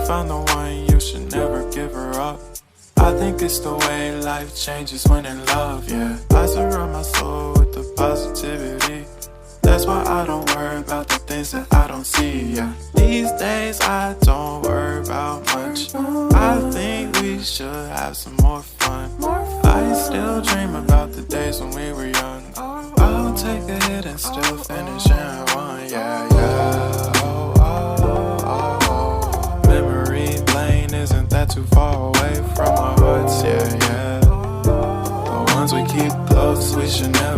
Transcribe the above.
found the one, you should never give her up. I think it's the way life changes when in love, yeah. I surround my soul with the positivity. That's why I don't worry about the things that I don't see, yeah. These days I don't worry about much. I think we should have some more fun. I still dream about the days when we were young. I'll take a hit and still finish in one, yeah, yeah. Oh, oh, oh, oh. Memory lane isn't that too far away from our hearts, yeah, yeah. The ones we keep close, we should never